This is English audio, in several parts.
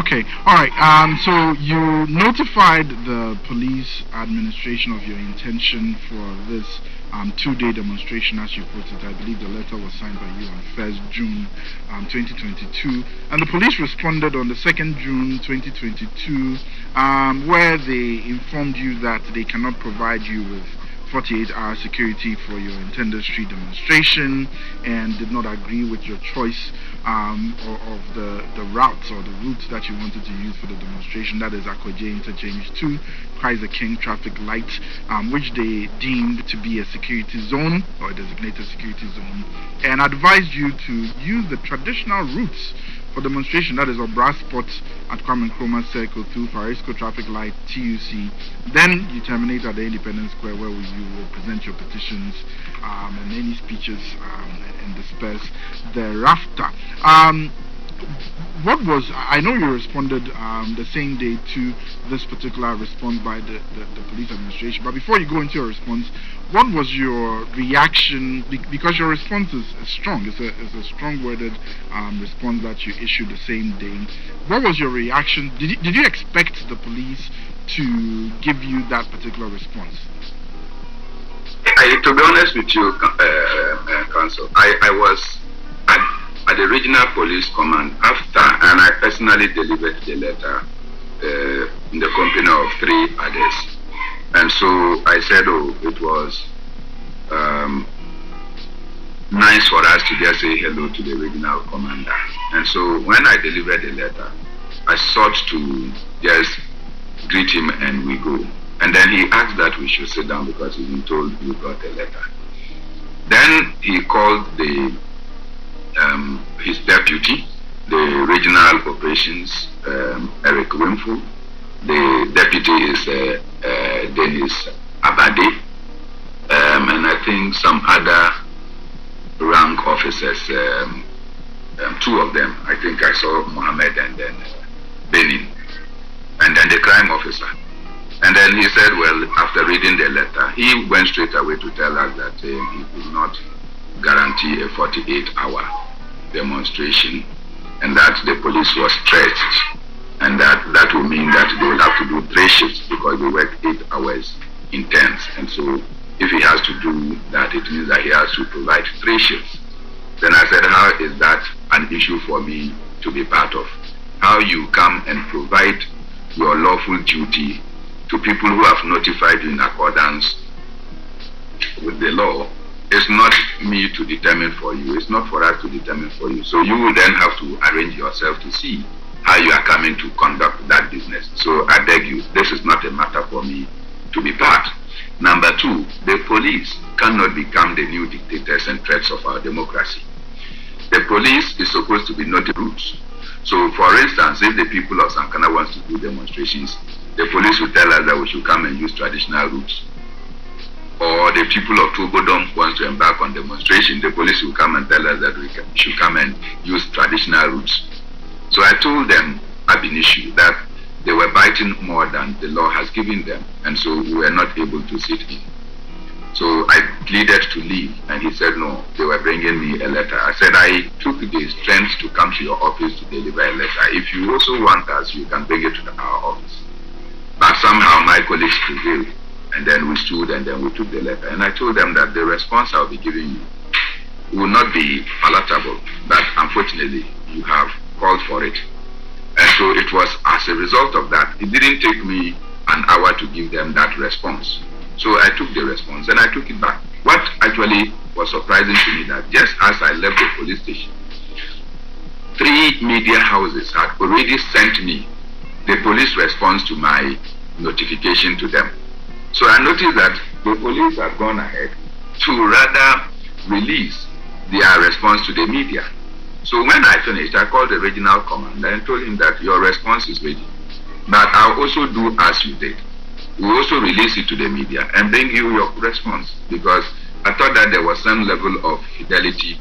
Okay, all right. So you notified the police administration of your intention for this two-day demonstration, as you put it. I believe the letter was signed by you on 1st June 2022, and the police responded on the 2nd June 2022, where they informed you that they cannot provide you with 48-hour security for your intended street demonstration, and did not agree with your choice of the routes or the routes that you wanted to use for the demonstration. That is Akwaje Interchange to Christ the King traffic light, which they deemed to be a security zone or a designated security zone, and advised you to use the traditional routes for demonstration, that is Obra Spot at Kwame Nkrumah Circle through Farisco Traffic Light, TUC. Then you terminate at the Independence Square, where you will present your petitions and any speeches and disperse thereafter. What was, I know you responded the same day to this particular response by the police administration, but before you go into your response, what was your reaction? Because your response is strong, it's a strong-worded response that you issued the same day. What was your reaction? Did you expect the police to give you that particular response? To be honest with you, Counsel, I was at the regional police command after, and I personally delivered the letter in the company of 3 others. And so I said, it was nice for us to just say hello to the regional commander. And so when I delivered the letter, I sought to just greet him and we go. And then he asked that we should sit down because he'd been told we got a letter. Then he called his deputy, the regional operations, Eric Wimful. The deputy is Dennis Abade, and I think some other rank officers, 2 of them. I think I saw Mohammed and then Benin, and then the crime officer. And then he said, well, after reading the letter, he went straight away to tell us that he could not guarantee a 48-hour demonstration, and that the police was stretched, and that would mean that they will have to do 3 shifts because they work 8 hours intense. And so if he has to do that, it means that he has to provide 3 shifts. Then I said, how is that an issue for me to be part of? How you come and provide your lawful duty to people who have notified you in accordance with the law. It's not me to determine for you. It's not for us to determine for you. So you will then have to arrange yourself to see how you are coming to conduct that business. So I beg you, this is not a matter for me to be part. Number 2, the police cannot become the new dictators and threats of our democracy. The police is supposed to be not the roots. So for instance, if the people of Sankana wants to do demonstrations, the police will tell us that we should come and use traditional routes. Or the people of Tobodom wants to embark on demonstration, the police will come and tell us that we should come and use traditional routes. So I told them ab initio that they were biting more than the law has given them, and so we were not able to sit in. So I pleaded to leave, and he said no, they were bringing me a letter. I said I took the strength to come to your office to deliver a letter. If you also want us, you can bring it to our office. But somehow my colleagues prevailed. And then we stood and then we took the letter. And I told them that the response I'll be giving you will not be palatable, but unfortunately you have called for it. And so it was as a result of that. It didn't take me an hour to give them that response. So I took the response and I took it back. What actually was surprising to me that just as I left the police station, 3 media houses had already sent me the police response to my notification to them. So I noticed that the police had gone ahead to rather release their response to the media. So when I finished, I called the regional commander and told him that your response is ready. But I'll also do as you did. We'll also release it to the media and bring you your response, because I thought that there was some level of fidelity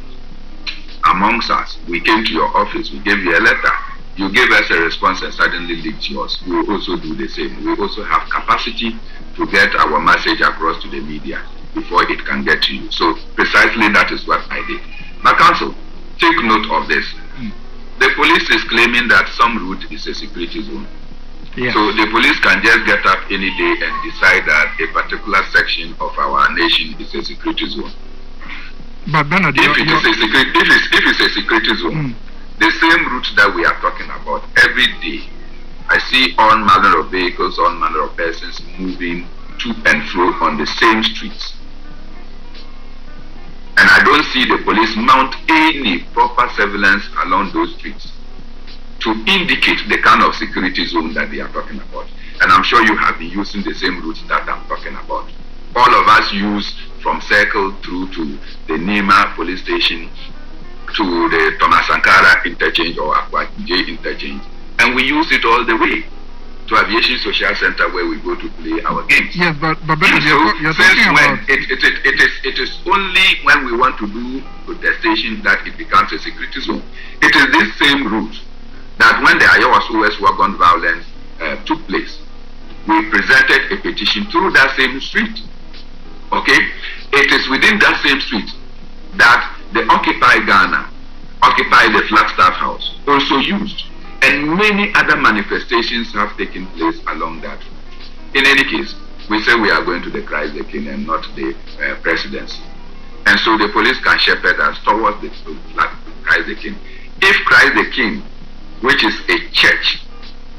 amongst us. We came to your office, we gave you a letter. You gave us a response and suddenly leaked yours. We will also do the same. We also have capacity to get our message across to the media before it can get to you. So precisely that is what I did. Now, Counsel, take note of this. The police is claiming that some route is a security zone. Yes. So the police can just get up any day and decide that a particular section of our nation is a security zone. But Bernard, if it's a security zone, the same route that we are talking about, every day I see all manner of vehicles, all manner of persons moving to and fro on the same streets. And I don't see the police mount any proper surveillance along those streets to indicate the kind of security zone that they are talking about. And I'm sure you have been using the same routes that I'm talking about. All of us use from Circle through to the Nima police station to the Thomas Sankara interchange or Aqua J interchange. And we use it all the way to Aviation Social Center where we go to play our games. Yes, but so you're talking about... It is only when we want to do protestation that it becomes a security zone. It is this same route that when the Iowa West Wagon violence took place, we presented a petition through that same street. Okay? It is within that same street that the Occupy Ghana, Occupy the Flagstaff House also used. And many other manifestations have taken place along that route. In any case, we say we are going to the Christ the King and not the presidency. And so the police can shepherd us towards the Christ the King. If Christ the King, which is a church,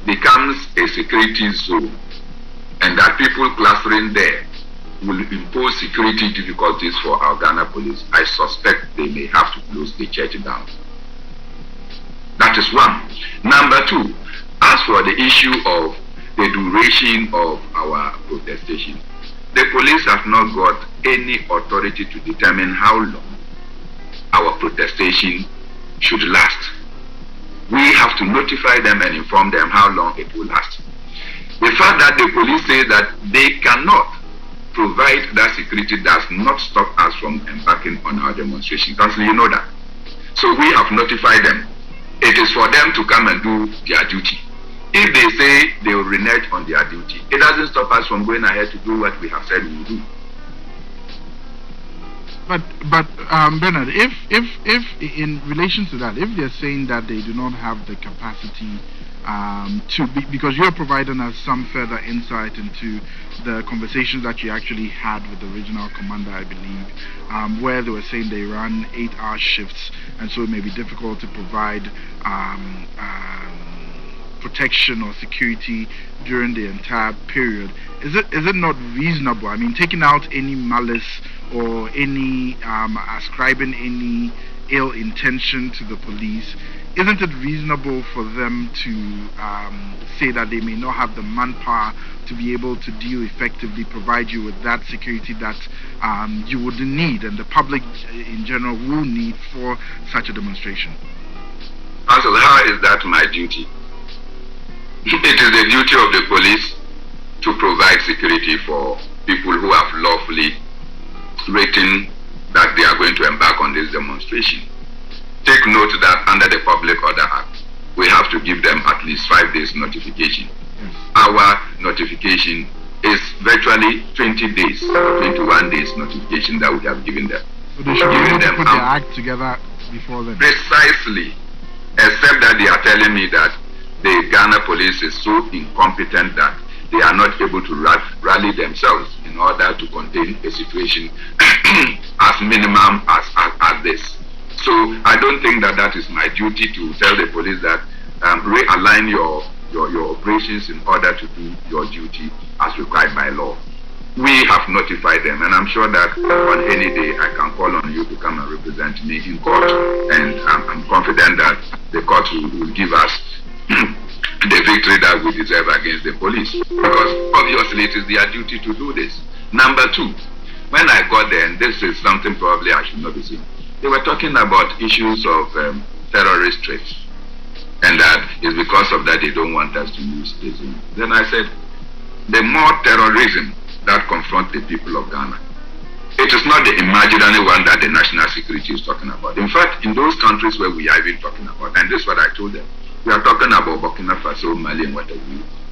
becomes a security zone, and that people clustering there will impose security difficulties for our Ghana police, I suspect they may have to close the church down. That is one. Number two, as for the issue of the duration of our protestation, the police have not got any authority to determine how long our protestation should last. We have to notify them and inform them how long it will last. The fact that the police say that they cannot provide that security does not stop us from embarking on our demonstration. Council, you know that. So we have notified them. It is for them to come and do their duty. If they say they will renege on their duty, it doesn't stop us from going ahead to do what we have said we will do. But Bernard, if in relation to that, if they're saying that they do not have the capacity because you are providing us some further insight into the conversations that you actually had with the regional commander, I believe, where they were saying they run 8-hour shifts, and so it may be difficult to provide protection or security during the entire period. Is it not reasonable? I mean, taking out any malice or any ascribing any ill intention to the police, isn't it reasonable for them to say that they may not have the manpower to be able to deal effectively, provide you with that security that you would need and the public in general will need for such a demonstration? Counsel, how is that my duty? It is the duty of the police to provide security for people who have lawfully written that they are going to embark on this demonstration. Take note that under the Public Order Act, we have to give them at least 5 days notification. Yes. Our notification is virtually 20 days, 21 days notification that we have given them. So they should be able to put their act together before then. Precisely. Except that they are telling me that the Ghana police is so incompetent that they are not able to rally themselves in order to contain a situation as minimum as this. So I don't think that that is my duty to tell the police that realign your operations in order to do your duty as required by law. We have notified them, and I'm sure that on any day I can call on you to come and represent me in court, and I'm confident that the court will give us the victory that we deserve against the police, because obviously it is their duty to do this. Number two, when I got there, and this is something probably I should not be saying, they were talking about issues of terrorist threats, and that is because of that they don't want us to use this. Then I said, the more terrorism that confront the people of Ghana, it is not the imaginary one that the national security is talking about. In fact, in those countries where we are even talking about, and this is what I told them, we are talking about Burkina Faso, Mali, and whatever.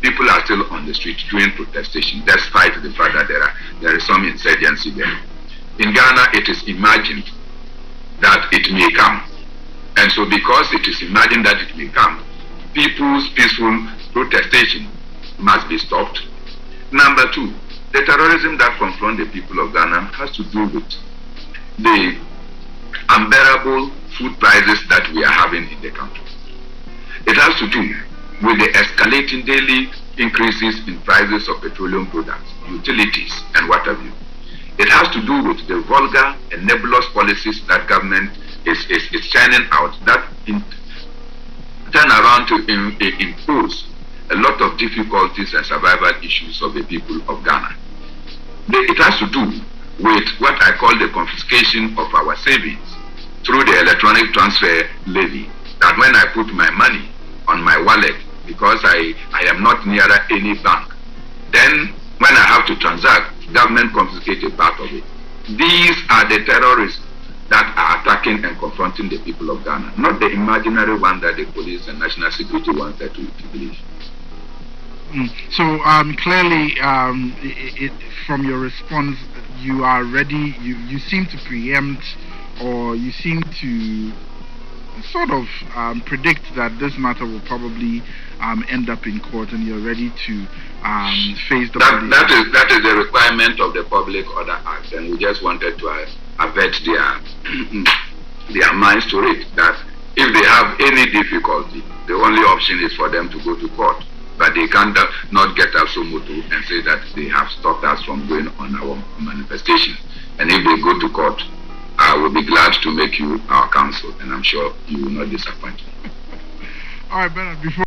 People are still on the street doing protestation, despite the fact that there is some insurgency there. In Ghana, it is imagined that it may come, And so because it is imagined that it may come, people's peaceful protestation must be stopped. Number two, the terrorism that confronts the people of Ghana has to do with the unbearable food prices that we are having in the country. It has to do with the escalating daily increases in prices of petroleum products, utilities, and what have you. It has to do with the vulgar and nebulous policies that government is churning out that turn around to impose a lot of difficulties and survival issues of the people of Ghana. It has to do with what I call the confiscation of our savings through the electronic transfer levy. That when I put my money on my wallet, because I am not near any bank, then when I have to transact, government confiscates a part of it. These are the terrorists that are attacking and confronting the people of Ghana, not the imaginary one that the police and national security wanted to believe. So clearly, from your response, you are ready. You seem to preempt, or you seem to sort of predict that this matter will probably end up in court, and you're ready to face the police. That is the requirement of the Public Order Act, and we just wanted to avert their minds to it, that if they have any difficulty, the only option is for them to go to court. But they can't not get up so moto and say that they have stopped us from going on our manifestation. And if they go to court, I will be glad to make you our counsel, and I'm sure you will not disappoint me. All right, Bernard, before